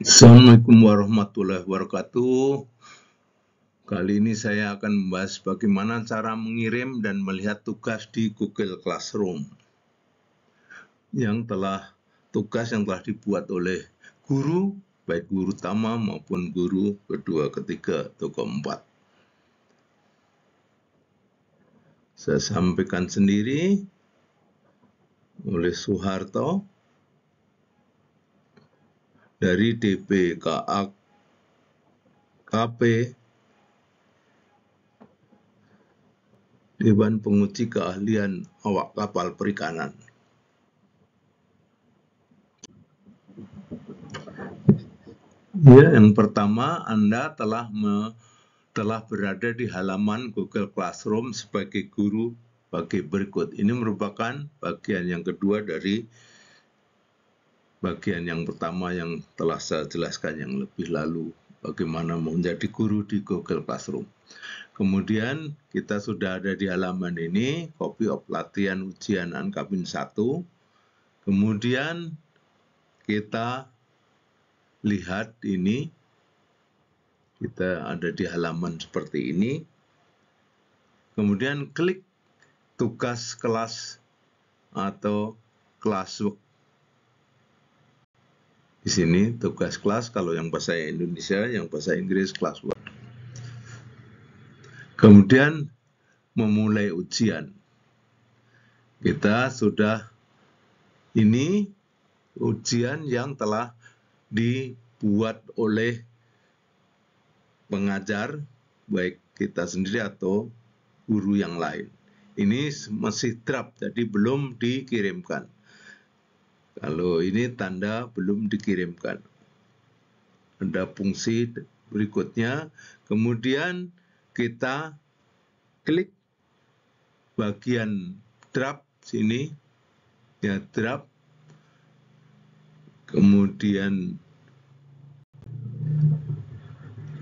Assalamualaikum warahmatullahi wabarakatuh. Kali ini saya akan membahas bagaimana cara mengirim dan melihat tugas di Google Classroom tugas yang telah dibuat oleh guru, baik guru utama maupun guru kedua, ketiga, atau keempat. Saya sampaikan sendiri oleh Soeharto dari DPKAKP, Dewan Penguji Keahlian Awak Kapal Perikanan. Ya, yang pertama, Anda telah berada di halaman Google Classroom sebagai guru bagi berikut. Ini merupakan bagian yang kedua dari bagian yang pertama yang telah saya jelaskan yang lebih lalu, bagaimana menjadi guru di Google Classroom. Kemudian kita sudah ada di halaman ini, copy of latihan ujian Ankapin 1. Kemudian kita lihat ini, kita ada di halaman seperti ini. Kemudian klik tugas kelas atau classwork. Di sini tugas kelas, kalau yang bahasa Indonesia, yang bahasa Inggris classwork. Kemudian memulai ujian. Kita sudah ini ujian yang telah dibuat oleh pengajar, baik kita sendiri atau guru yang lain. Ini masih draft, jadi belum dikirimkan. Kalau ini tanda belum dikirimkan. Ada fungsi berikutnya. Kemudian kita klik bagian draft sini, ya draft. Kemudian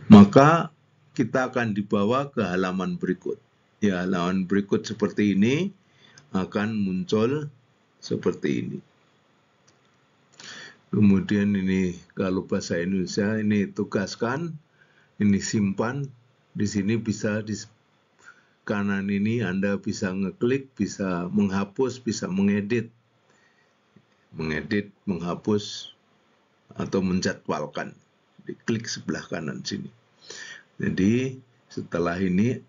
maka kita akan dibawa ke halaman berikut. Ya, halaman berikut seperti ini akan muncul seperti ini. Kemudian ini kalau bahasa Indonesia ini tugaskan, ini simpan. Di sini bisa di kanan ini Anda bisa ngeklik, bisa menghapus, bisa mengedit, menghapus atau menjadwalkan. Diklik sebelah kanan sini. Jadi setelah ini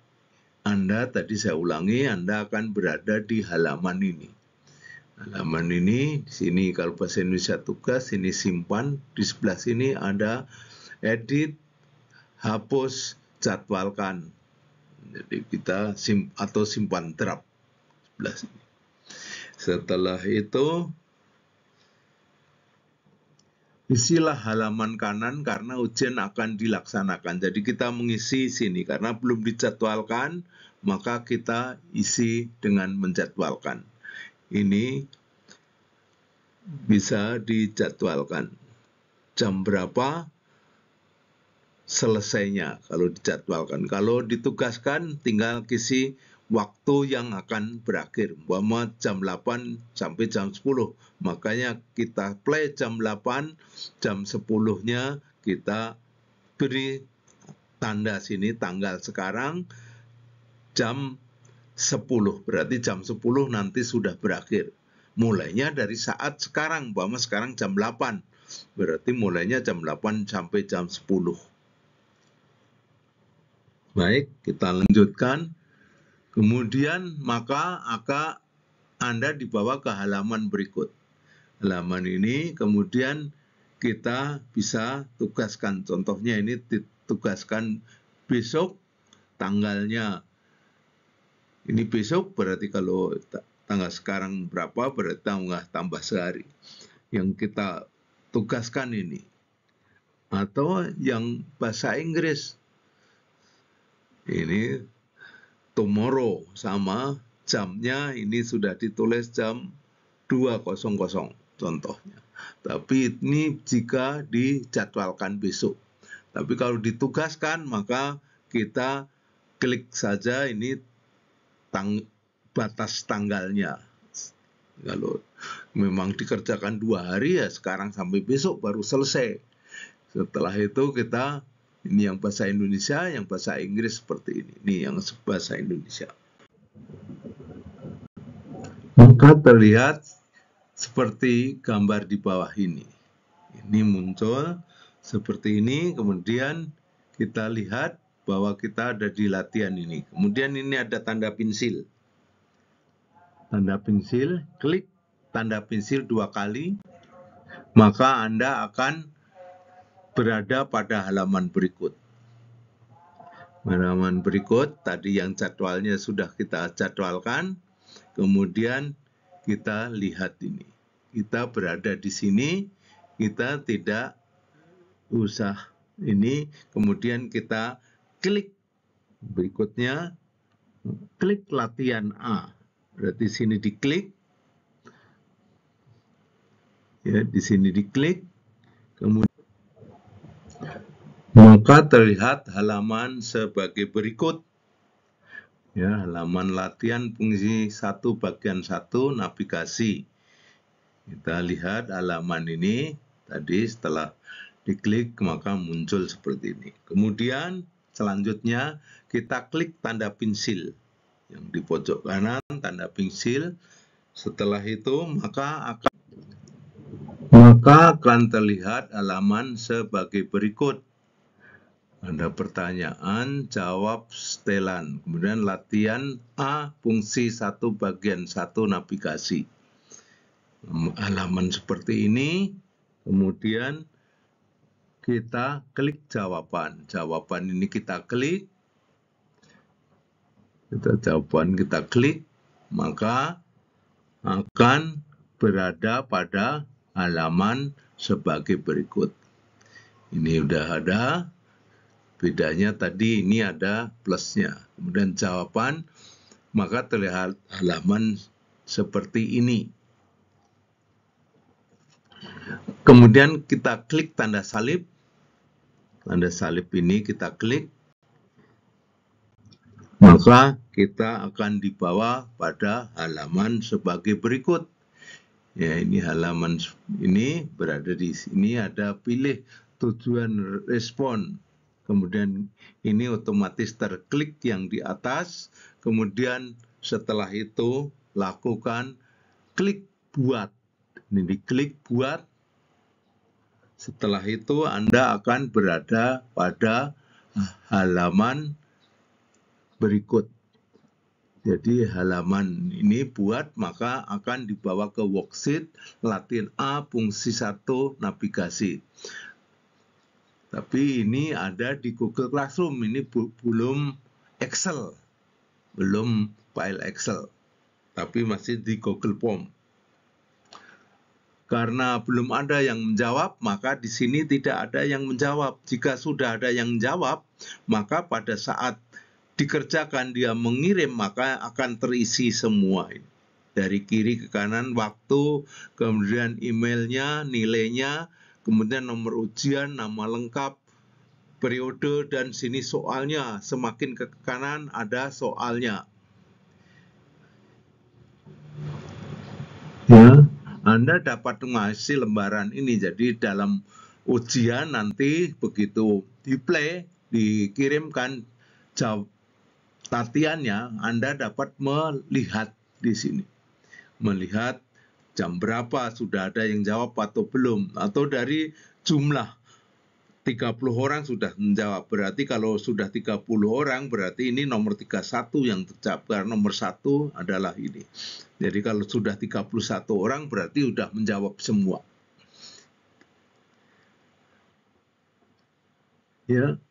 tadi saya ulangi, Anda akan berada di halaman ini. Halaman ini, di sini kalau bahasa Indonesia tugas, ini simpan. Di sebelah sini ada edit, hapus, jadwalkan. Jadi kita simpan draft sebelah sini. Setelah itu, isilah halaman kanan karena ujian akan dilaksanakan. Jadi kita mengisi sini karena belum dijadwalkan, maka kita isi dengan menjadwalkan. Ini bisa dijadwalkan. Jam berapa selesainya kalau dijadwalkan. Kalau ditugaskan tinggal isi waktu yang akan berakhir, umpama jam 8 sampai jam 10. Makanya kita play jam 8, jam 10-nya kita beri tanda sini tanggal sekarang jam 10. Berarti jam 10 nanti sudah berakhir. Mulainya dari saat sekarang, umpama sekarang jam 8. Berarti mulainya jam 8 sampai jam 10. Baik, kita lanjutkan. Kemudian maka Anda dibawa ke halaman berikut. Halaman ini kemudian kita bisa tugaskan. Contohnya ini ditugaskan besok, tanggalnya. Ini besok berarti kalau tanggal sekarang berapa berarti tambah sehari. Yang kita tugaskan ini. Atau yang bahasa Inggris. Ini tomorrow sama jamnya ini sudah ditulis jam 2.00 contohnya. Tapi ini jika dijadwalkan besok. Tapi kalau ditugaskan maka kita klik saja ini batas tanggalnya. Kalau memang dikerjakan 2 hari ya sekarang sampai besok baru selesai. Setelah itu kita, ini yang bahasa Indonesia, yang bahasa Inggris seperti ini. Ini yang bahasa Indonesia. Maka terlihat seperti gambar di bawah ini. Ini muncul seperti ini, kemudian kita lihat bahwa kita ada di latihan ini. Kemudian ini ada tanda pensil. Tanda pensil, klik tanda pensil 2 kali, maka Anda akan berada pada halaman berikut. Halaman berikut, tadi yang jadwalnya sudah kita jadwalkan, kemudian kita lihat ini. Kita berada di sini, kita tidak usah ini, kemudian kita klik berikutnya, klik latihan A. Berarti sini diklik, ya di sini diklik, kemudian maka terlihat halaman sebagai berikut. Ya, halaman latihan fungsi 1 bagian 1 navigasi. Kita lihat halaman ini tadi setelah diklik maka muncul seperti ini. Kemudian selanjutnya kita klik tanda pensil yang di pojok kanan, tanda pensil. Setelah itu maka akan terlihat halaman sebagai berikut. Ada pertanyaan, jawab setelan. Kemudian latihan A, fungsi 1 bagian 1 navigasi. Halaman seperti ini, kemudian kita klik jawaban. Jawaban ini kita klik, kita klik, maka akan berada pada halaman sebagai berikut. Ini udah ada. Bedanya tadi ini ada plusnya. Kemudian jawaban, maka terlihat halaman seperti ini. Kemudian kita klik tanda salib. Tanda salib ini kita klik. Maka kita akan dibawa pada halaman sebagai berikut. Ya, ini halaman ini berada di sini, ada pilih tujuan respon. Kemudian ini otomatis terklik yang di atas, kemudian setelah itu lakukan klik buat. Ini diklik buat, setelah itu Anda akan berada pada halaman berikut. Jadi halaman ini buat, maka akan dibawa ke worksheet latihan A fungsi 1 navigasi. Tapi ini ada di Google Classroom, ini belum Excel, belum file Excel, tapi masih di Google Form. Karena belum ada yang menjawab, maka di sini tidak ada yang menjawab. Jika sudah ada yang menjawab, maka pada saat dikerjakan dia mengirim, maka akan terisi semua ini. Dari kiri ke kanan, waktu, kemudian emailnya, nilainya, kemudian nomor ujian, nama lengkap, periode, dan sini soalnya. Semakin ke kanan ada soalnya. Ya, Anda dapat mengisi lembaran ini. Jadi dalam ujian nanti begitu di-play, dikirimkan jawab latihannya, Anda dapat melihat di sini. Melihat jam berapa, sudah ada yang jawab atau belum, atau dari jumlah 30 orang sudah menjawab. Berarti kalau sudah 30 orang, berarti ini nomor 31 yang terjawab, karena nomor 1 adalah ini. Jadi kalau sudah 31 orang, berarti sudah menjawab semua. Ya,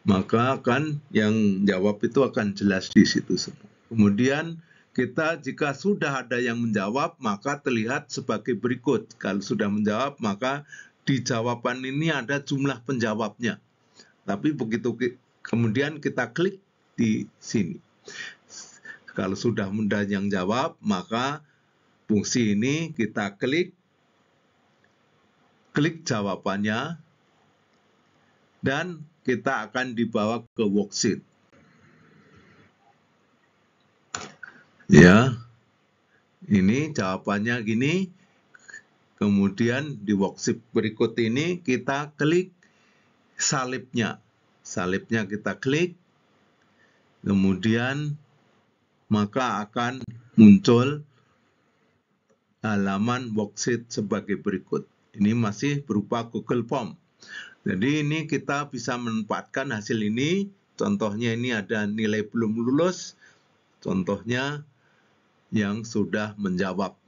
maka akan yang jawab itu akan jelas di situ semua. Kemudian kita jika sudah ada yang menjawab, maka terlihat sebagai berikut. Kalau sudah menjawab, maka di jawaban ini ada jumlah penjawabnya. Tapi begitu kemudian kita klik di sini. Kalau sudah mudah yang jawab, maka fungsi ini kita klik jawabannya, dan kita akan dibawa ke worksheet. Ya, ini jawabannya gini, Kemudian di worksheet berikut ini kita klik salibnya. Salibnya kita klik, kemudian maka akan muncul halaman worksheet sebagai berikut. Ini masih berupa Google Form. Jadi ini kita bisa memanfaatkan hasil ini. Contohnya ini ada nilai belum lulus. Contohnya yang sudah menjawab.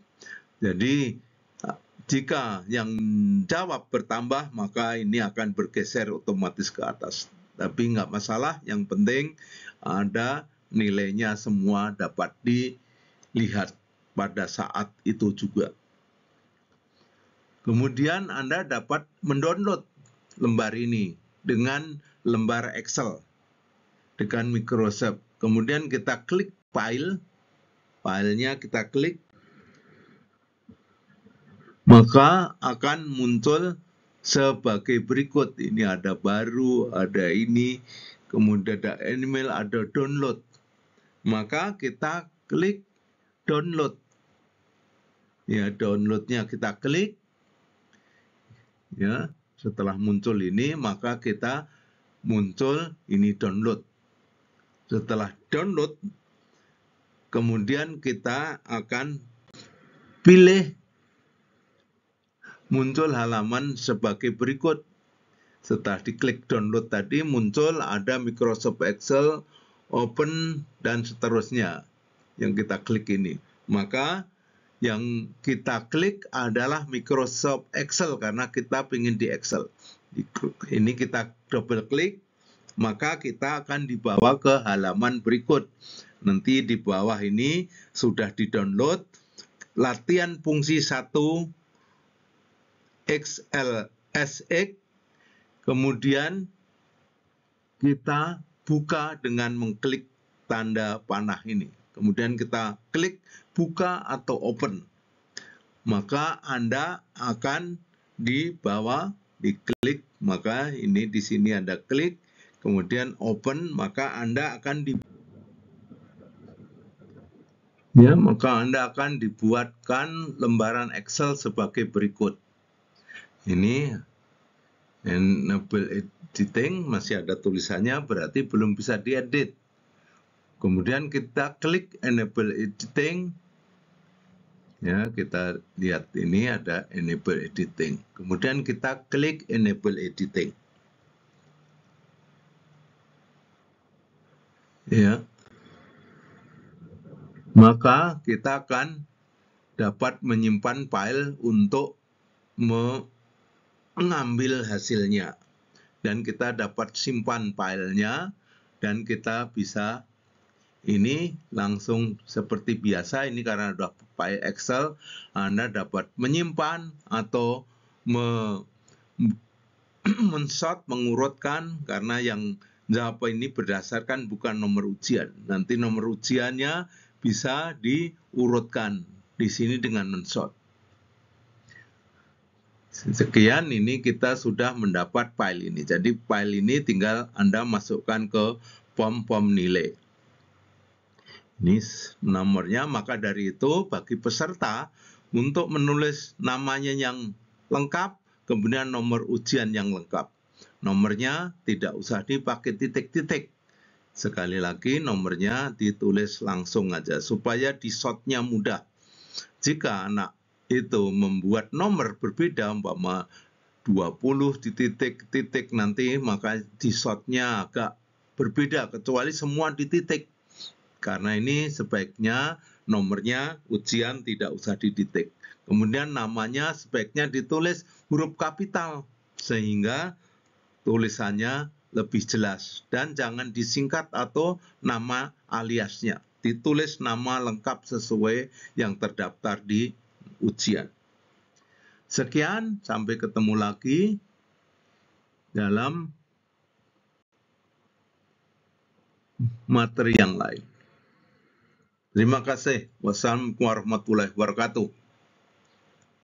Jadi jika yang jawab bertambah, maka ini akan bergeser otomatis ke atas. Tapi nggak masalah, yang penting ada nilainya semua dapat dilihat pada saat itu juga. Kemudian Anda dapat mendownload lembar ini dengan lembar Excel dengan Microsoft. Kemudian kita klik file, filenya kita klik, maka akan muncul sebagai berikut. Ini ada baru, ada ini, kemudian ada email, ada download. Maka kita klik download. Ya, downloadnya kita klik. Ya, setelah muncul ini, maka kita muncul ini download. Setelah download, kemudian kita akan pilih muncul halaman sebagai berikut. Setelah diklik download tadi, muncul ada Microsoft Excel, Open, dan seterusnya yang kita klik ini. Maka yang kita klik adalah Microsoft Excel karena kita ingin di Excel. Ini kita double klik, maka kita akan dibawa ke halaman berikut. Nanti di bawah ini sudah di-download latihan fungsi 1 XLSX. Kemudian kita buka dengan mengklik tanda panah ini. Kemudian kita klik buka atau open. Maka Anda akan dibawa, diklik, maka ini di sini Anda klik, kemudian open, maka Anda akan dibuatkan lembaran Excel sebagai berikut. Ini enable editing, masih ada tulisannya, berarti belum bisa diedit. Kemudian kita klik enable editing. Ya, kita lihat ini ada enable editing. Kemudian kita klik enable editing. Ya. Maka kita akan dapat menyimpan file untuk mengambil hasilnya. Dan kita dapat simpan filenya dan kita bisa ini langsung seperti biasa. Ini karena sudah file Excel, Anda dapat menyimpan atau men-sort, mengurutkan, karena yang jawab ini berdasarkan bukan nomor ujian. Nanti nomor ujiannya bisa diurutkan di sini dengan men-sort. Sekian, ini kita sudah mendapat file ini. Jadi file ini tinggal Anda masukkan ke form nilai. Ini nomornya, maka dari itu bagi peserta untuk menulis namanya yang lengkap, kemudian nomor ujian yang lengkap. Nomornya tidak usah dipakai titik-titik. Sekali lagi nomornya ditulis langsung aja supaya di-sortnya mudah. Jika anak itu membuat nomor berbeda, umpama 20 di titik-titik nanti, maka di-sortnya agak berbeda, kecuali semua di titik. Karena ini sebaiknya nomornya ujian tidak usah di titik. Kemudian namanya sebaiknya ditulis huruf kapital, sehingga tulisannya lebih jelas. Dan jangan disingkat atau nama aliasnya. Ditulis nama lengkap sesuai yang terdaftar di ujian. Sekian, sampai ketemu lagi dalam materi yang lain. Terima kasih. Wassalamualaikum warahmatullahi wabarakatuh.